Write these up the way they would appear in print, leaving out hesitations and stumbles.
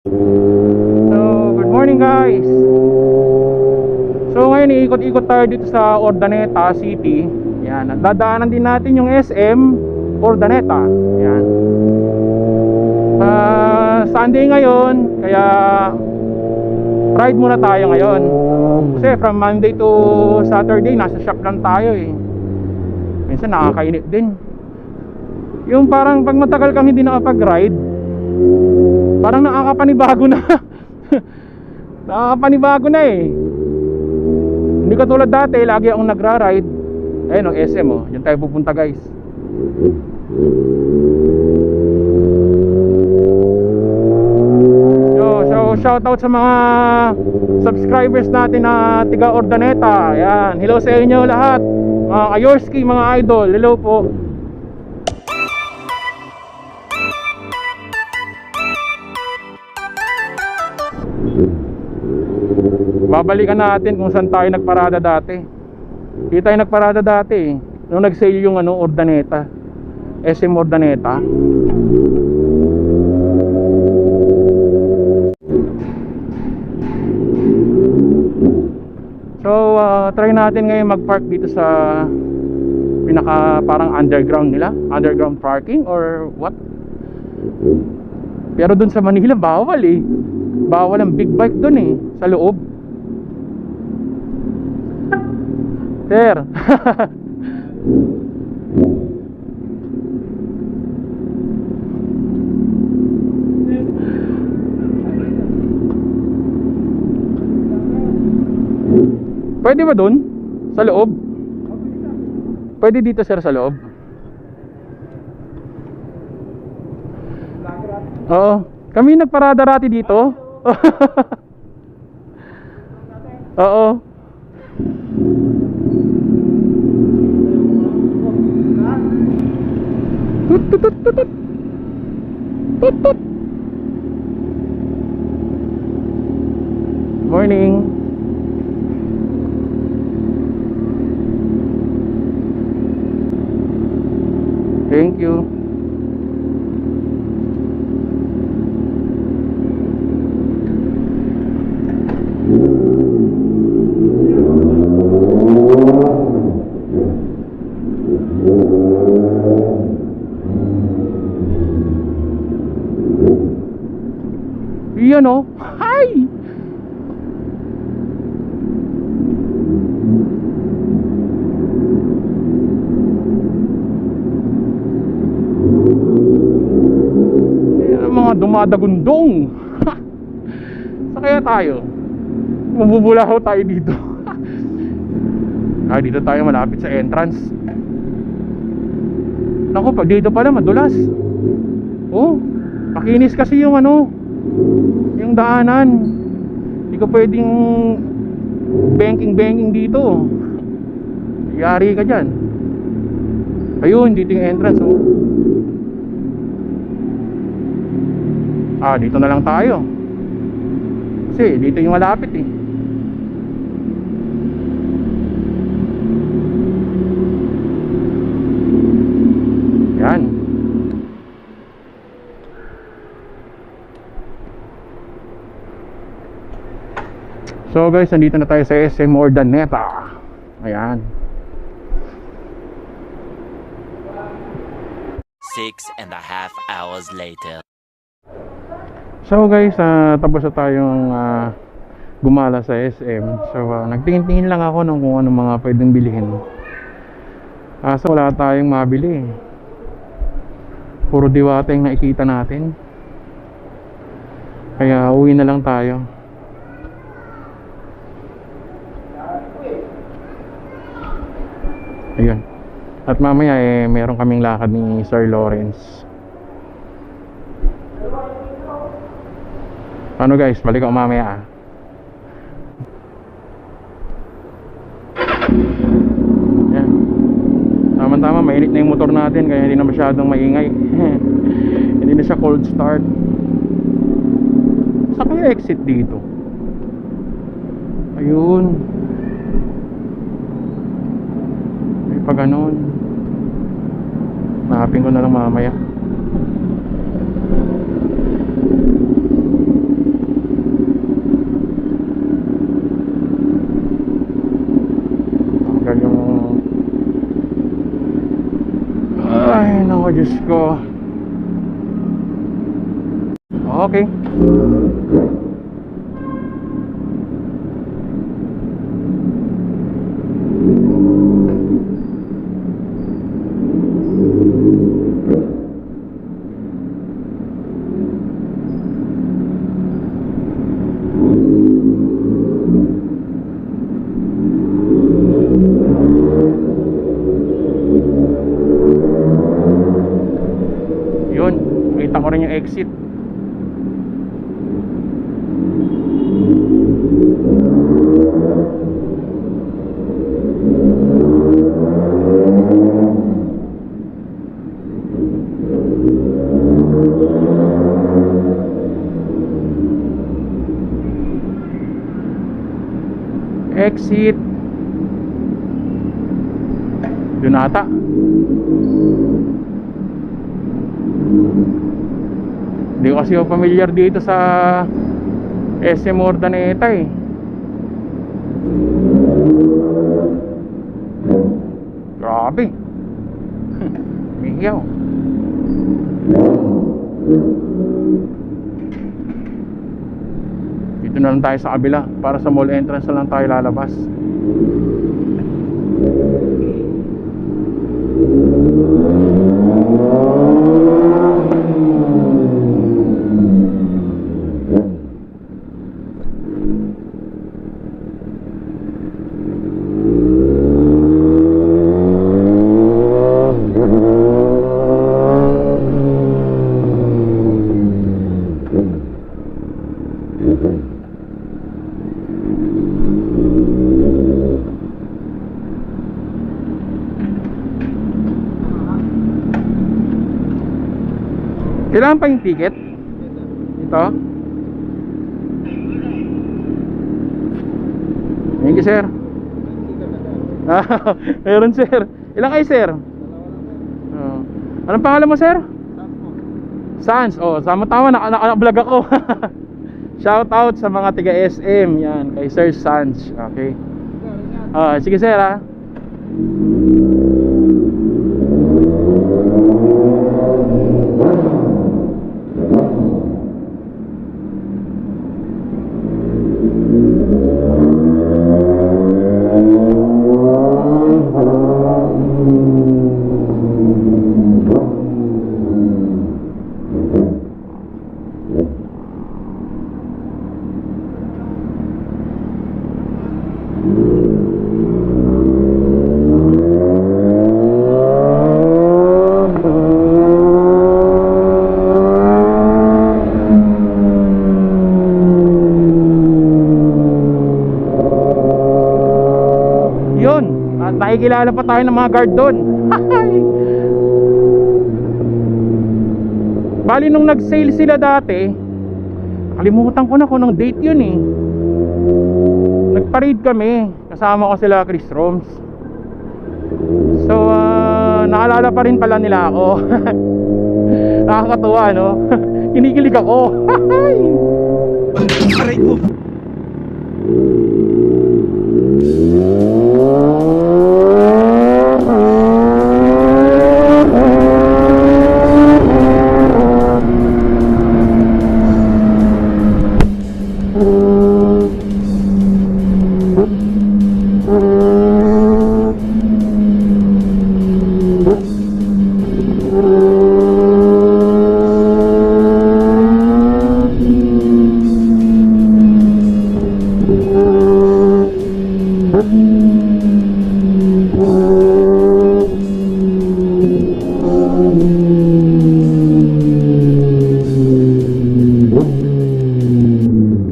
So, good morning guys. So ngayon iikot-ikot tayo dito sa Urdaneta City. Yan, dadaanan din natin yung SM Urdaneta. Yan. Sunday ngayon, kaya ride muna tayo ngayon. Kasi from Monday to Saturday nasa shop lang tayo eh. Minsan nakakainip din. Yung parang pag matagal kang hindi nakapag-ride, parang nakakapanibago na. Nakakapanibago na eh. Hindi katulad dati, lagi akong nagra-ride. Ayun o, SM o, yun tayo pupunta guys. So shoutout sa mga subscribers natin na tiga Urdaneta. Ayan, hello sa inyo lahat. Mga Kayorski, mga idol, hello po. Babalikan natin kung saan tayo nagparada dati. Dito tayo nagparada dati nung nag-sale yung Urdaneta, SM Urdaneta. So try natin ngayon mag-park dito sa pinaka parang underground nila, underground parking or what. Pero dun sa Manila bawal eh. Bawal ang big bike dun eh, sa loob. Sir. Pwede ba dun? Sa loob? Pwede dito sir sa loob? Oo. Kami nagparada rati dito. Oo. Tut tut tut tut tut tut. Morning. Thank you. Yan o. Hi! Yan ang mga dumadagundong. Sa kaya tayo? Mabubulahaw tayo dito. Dito tayo malapit sa entrance. Naku, pag dito pala madulas. Oh, makinis kasi yung yung daanan. Hindi ko pwedeng banking dito. Yari ka dyan. Ayun, dito yung entrance oh. Dito na lang tayo. Kasi dito yung malapit eh. Yan. So guys, nandito na tayo sa SM Urdaneta. Ayan. 6.5 hours later. So guys, tapos na tayong gumala sa SM. So nagtingin-tingin lang ako ng kung ano mga pwedeng bilhin. So wala tayong mabili. Puro diwata yung nakikita natin. Kaya uwi na lang tayo. Ayun. At mamaya meron kaming lakad ni Sir Lawrence. Ano guys, balik ako mamaya. Yan. Tama-tama, mainit na yung motor natin, kaya hindi na masyadong maingay. Hindi na siya cold start. Saan kaya exit dito? Ayun. May pa ganun. Hanapin ko na lang mamaya. Diyos ko. Okay. Yun, kita ko rin yung exit. Exit. Doon ata. Hindi ko kasi familiar dito sa SM Urdaneta eh. Grabe. Mihiyaw. Dito na lang tayo sa kabila. Para sa mall entrance na lang tayo lalabas. Kailangan pa yung ticket? Ito? Thank you, sir. Meron, sir. Ilang kayo, sir? Anong pangalan mo, sir? Sans. Oh, sama-tama, naka-vlog ako. Shout out sa mga tiga SM. Yan, kay Sir Sans. Okay. Sige, sir, ha. Nakikilala pa tayo ng mga guard doon. Bali nung nag-sale sila dati, kalimutan ko na kung anong date yun eh. Nag-parade kami, kasama ko sila Chris Roms. So naalala pa rin pala nila ako. Nakakatuwa, no? Kinikilig ako. Aray ko.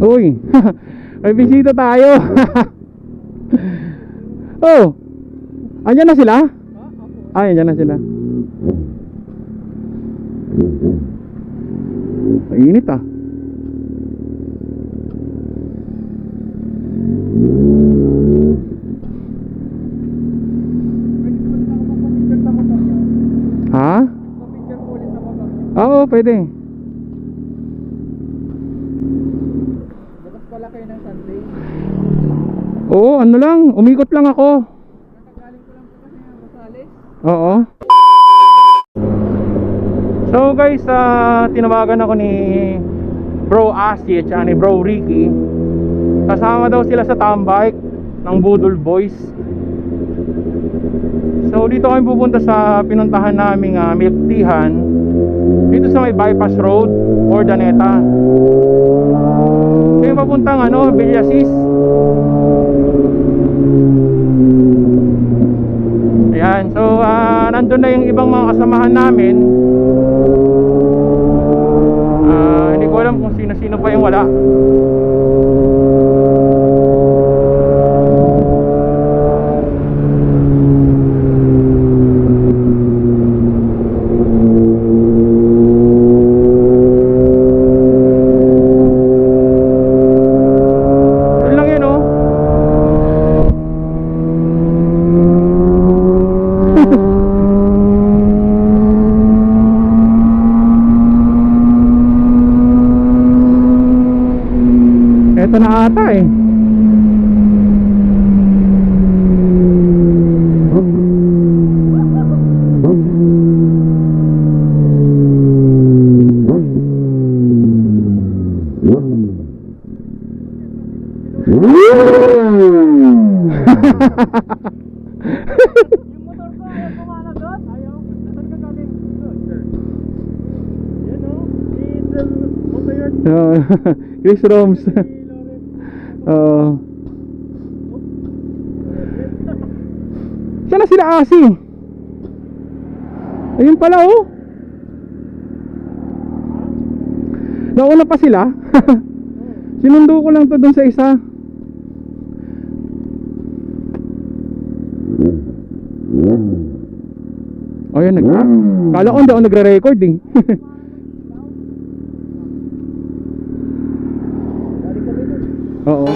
Uy, may bisita tayo. Oh, andyan na sila? Ay, andyan na sila. Mainit ah. Ha? Oo, pwede. Bukas pala kayo ng Sunday. Oo, ano lang, umikot lang ako. Nakagaling ko lang po kasi ng Rosales. Oo. So guys, tinawagan ako ni Bro Asi at ni Bro Ricky. Kasama daw sila sa tambike ng Budol Boys. So dito kami pupunta sa pinuntahan naming milk teahan, dito sa may bypass road, Ordaneta. Ito yung papuntang Villasis. Ayan, so nandun na yung ibang mga kasamahan namin. Hindi ko alam kung sino-sino pa yung wala. Yun lang yun, oh. Eto na ata eh. Yung motor ko ayaw pumana doon. Ayaw. Saan ka galing? Yan o. Diesel motor. Chris Roms. Saan na sila Asi? Ayun pala oh. Nauna pa sila. Sinundo ko lang to dun sa isa. Oh yun, kala ko hindi ako nagre-record eh. Oo.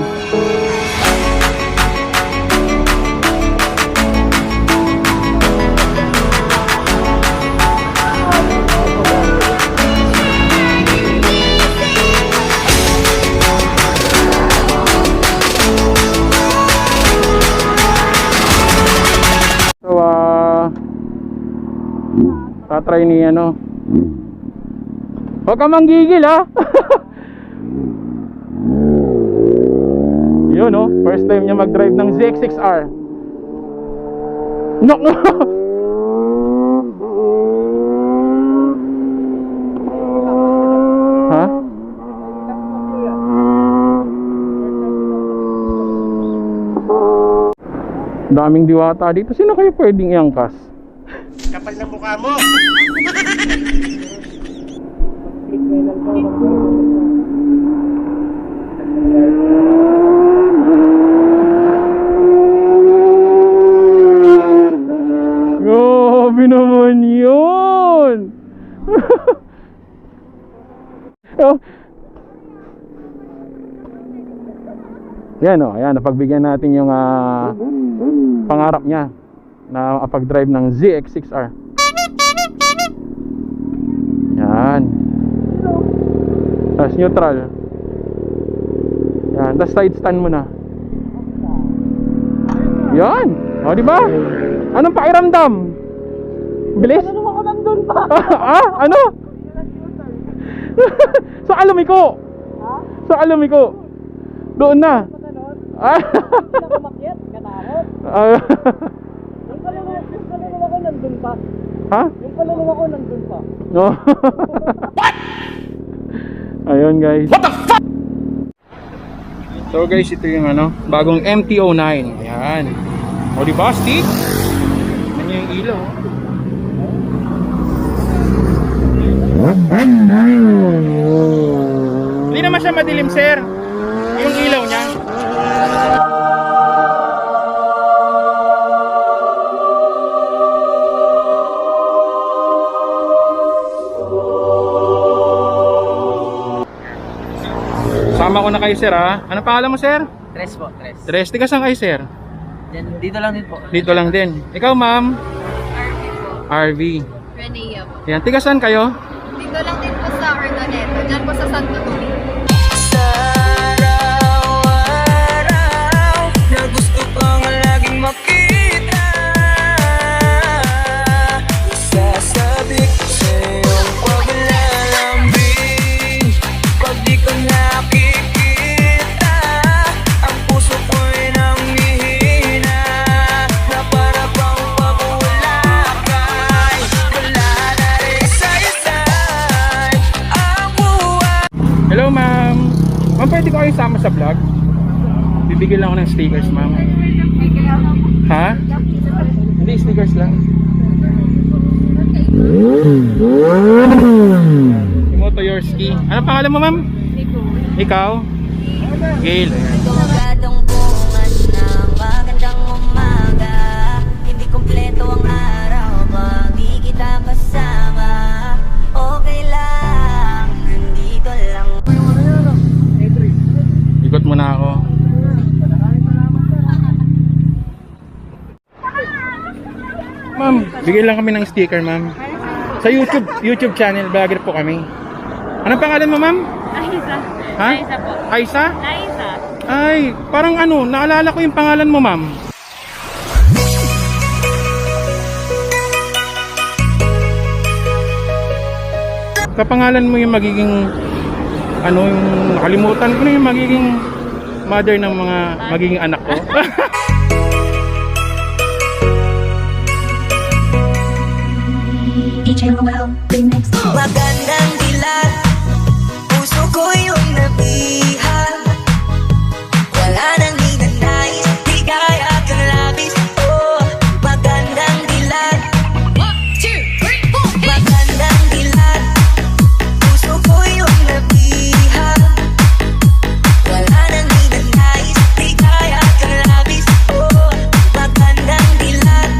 So tatry ni huwag ka manggigil ha. Yun oh, first time niya mag-drive ng ZX6R. No. Ha? Daming diwata dito. Sino kayo pwedeng iangkas? Kapal na mukha mo. Grabe naman yun. Oh. Yan o, ayan, napagbigyan natin yung pangarap niya na makapag-drive ng ZX6R. Yan. Tapos neutral. Yan, tapos side stand mo na. Yan. O, diba? Anong pakiramdam? Bilis? Ano ako nandun pa? Ano? Sa Alamico. Ha? Sa Alamico. Doon na. Patanon? Ah. Hindi ako makyat. Katakot. Yung kaluluwa ko nandun pa. Ha? Yung kaluluwa ko nandun pa. No. Ayun guys. What the fuck? So guys, ito yung bagong MT-09. Ayan. O diba, Steve? Yan yung ilaw. Hindi naman siya madilim, sir. Yung ilaw niya. Sama ko na kayo, sir, ha? Ano pangalan mo, sir? Tres po, tres. Tres. Tiga saan kayo, sir? Dito lang din po. Dito lang din. Ikaw, ma'am? RV po. RV. Renea po. Yan. Tiga saan kayo? Dito lang din po sa Ordaneta. Diyan po sa Santo Domingo. Araw-araw na gusto pang laging makita, sasabi ko sa iyong Ma'am, pwede ko kayo sama sa vlog? Bibigyan lang ako ng stickers, ma'am. Ha? Hindi, stickers lang. Si Moto Yorski. Ano pangalan mo, ma'am? Ikaw? Gail. Ayan. Magadong bungan ng magandang umaga. Hindi kompleto ang araw pag di kita kasama. Okay lang, nandito lang. Ikot muna ako. Ma'am, bigyan lang kami ng sticker, ma'am. Sa YouTube channel, vlogger po kami. Anong pangalan mo, ma'am? Aisa. Ha? Aisa po. Aisa? Aisa. Ay, parang ano, naalala ko yung pangalan mo, ma'am. Kapangalan mo yung magiging ano, yung nakalimutan ko na yung magiging mother ng mga magiging anak ko. Magandang dilag, puso ko yung nabihag. Wala nang ninanais, di kaya kang labis. Oh, magandang dilag. 1, 2, 3, 4. Magandang dilag, puso ko yung nabihag. Wala nang ninanais, di kaya kang labis. Oh, magandang dilag.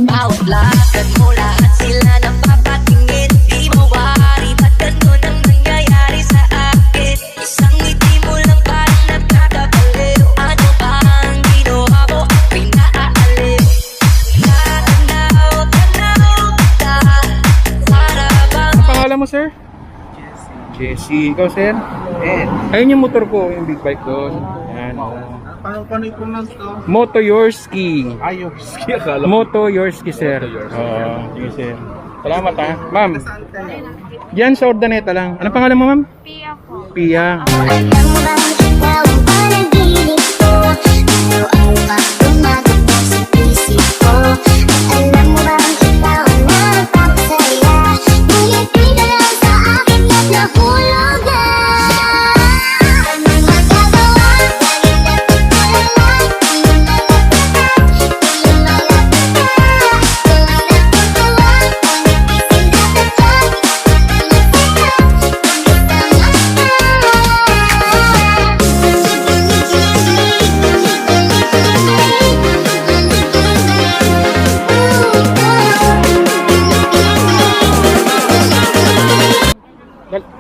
Bawat lakad mo, lahat sila napapatingin. Di mo maaari, ba't ganito nang nangyayari sa akin? Isang ngiti mo lang parang nagkakabaliw. Ano ba ang ginawa mo? Pinaaliw. Tanaw ka, para bang Ang pangalan mo, sir? Jesse. Ikaw, sir? Ayun yung motor ko, yung big bike doon. Ayan. Paano i-pronounce to? Moto Yorski. Yorski, akala ko. Moto Yorski, sir. Oo, sige, sir. Salamat, ha. Ma'am, diyan sa Ordaneta lang. Anong pangalan mo, ma'am? Pia po. Pia. Alam mo bang ikaw ang panaginip ko? Ito ang magdumagat sa isip ko. Alam mo bang ikaw ang nagpapasaya? Ngunit di ka lang sa akin at nahulog na. Anong magagawa? Lagi natutulala. Di mo malapit ka. Di mo malapit ka. Kung ang natutuwa, panigising dapat ka.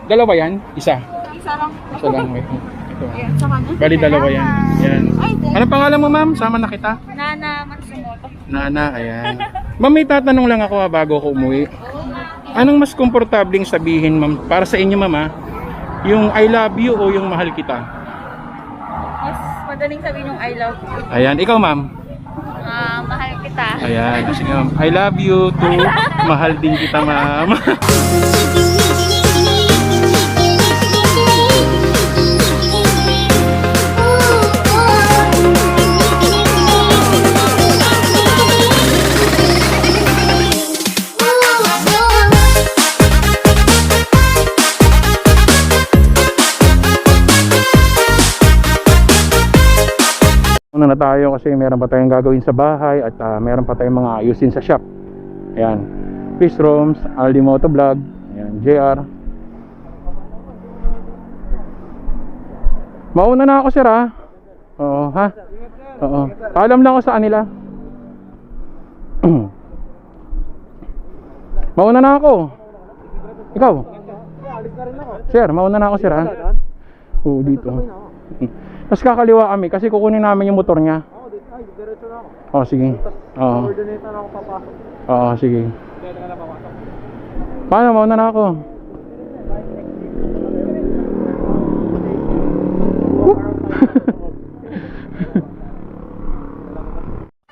Dalawa yan? Isa? Isa lang. Isa lang. Wait. Ito. Sa kanya. Bali, dalawa yan. Yan. Ay, Anong pangalan mo, ma'am? Sama na kita. Nana Matsumoto. Nana, ayan. Ma'am, may tatanong lang ako bago ako umuwi. Anong mas komportabling sabihin, ma'am, para sa inyo, ma'am, ha? Yung I love you o yung mahal kita? Mas madaling sabihin yung I love you. Ayan, ikaw, ma'am. Mahal kita. Ayan, sige, ma'am. I love you too. Mahal din kita, ma'am. Una na tayo kasi meron pa tayong gagawin sa bahay at meron pa tayong mga ayusin sa shop. Ayan, Peace Roms, Aldi Moto Vlog. Ayan, JR. Mauna na ako, sir, ha? Oo, ha? Oo. Paalam lang ako sa kanila. Mauna na ako. Ikaw? Sir, mauna na ako, sir, ha? Oo, dito. Tapos kakaliwa kami kasi kukunin namin yung motor niya. Oh, sige. Oo. Oo, sige. Paano, mauna na ako.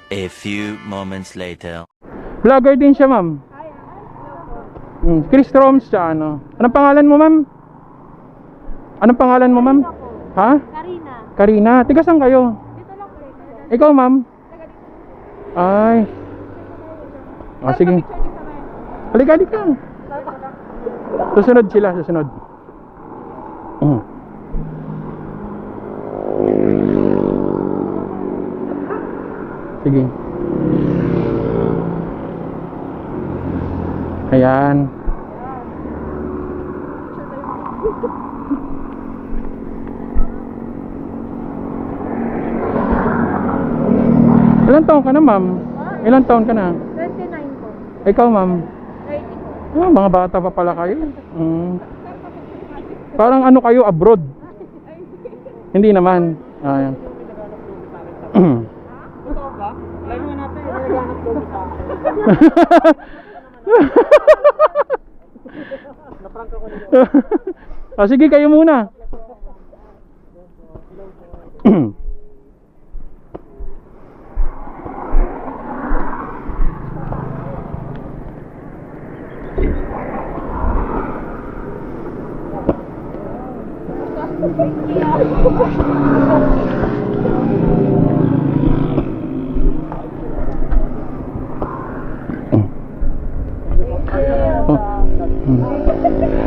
A few moments later. Vlogger din siya, ma'am. Chris Roms siya, ano. Anong pangalan mo, ma'am? Anong pangalan mo, ma'am? Ha? Karina. Karina. Tiga saan kayo? Dito lang po. Ikaw, ma'am? Ay. Ah, sige. Halika, halika. Susunod sila, susunod. Sige. Ayan. Ilan taon ka na, ma'am? Ilan taon ka na? 29 po. Ikaw, ma'am? 30 po. Ah, mga bata pa pala kayo. Parang ano kayo, abroad? Hindi naman. Ayan. Totoo ba? Lagi nga natin, naghahanap daw sa akin. Naprank ako nila. Ah, sige, kayo muna.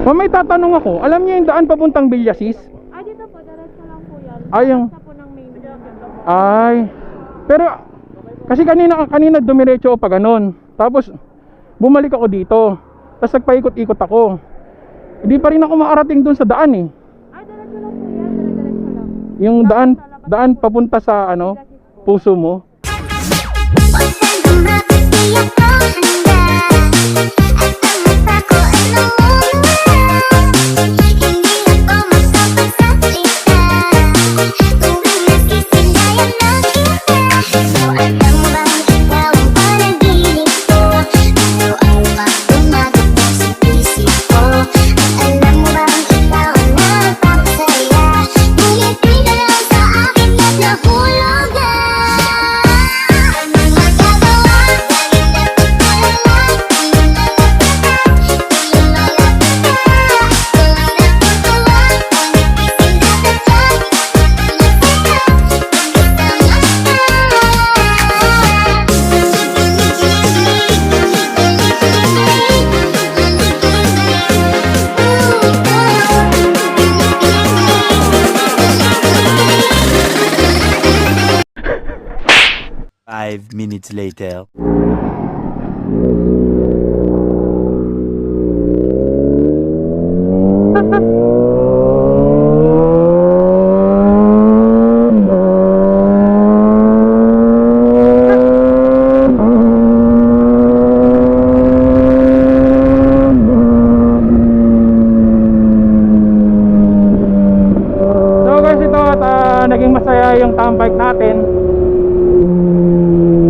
Oh, may tatanong ako. Alam niyo yung daan papuntang Villasis? Ah, dito po, diretso lang po yan. Ay, yung... Sa po ng main. Ay. Pero kasi kanina dumiretso ako pa ganun. Tapos bumalik ako dito. Tapos nagpaikot-ikot ako. Hindi pa rin ako maarating dun sa daan eh. Ah, diretso lang po yan. Diretso lang. Yung daan papunta sa ano, puso mo. Huwag kang gumapit, di ako handa. At ang mata ko ay namumula. Hindi ako makapagsalita tuwing nasisilayan na kita. So alam mo bang ikaw ang panaginip ko? Araw-araw gumagapos sa isip ko. At alam mo bang ikaw ang nagpapasaya? Ngunit di ka lang sa akin at nahulugan. Anong magagawa? Laging dapat ko lang kung Five minutes later. So guys, ito at naging masaya yung tambike natin.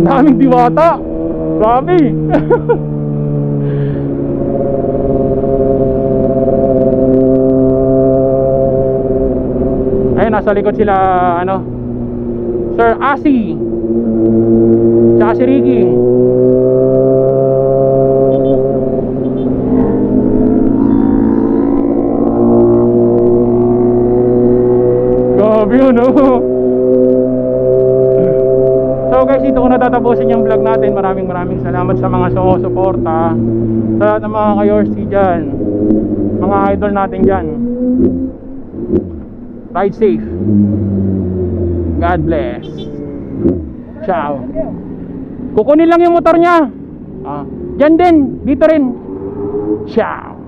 Daming diwata. Grabe. Ayun, nasa likod sila ano, Sir Asi tsaka si Ricky. Grabe yun, no? So guys, dito ko natatapusin yung vlog natin. Maraming salamat sa mga sumusuporta, sa lahat ng mga kayorsi dyan, mga idol natin dyan. Ride safe. God bless. Ciao. Kukunin lang yung motor niya. Dyan din, dito rin. Ciao.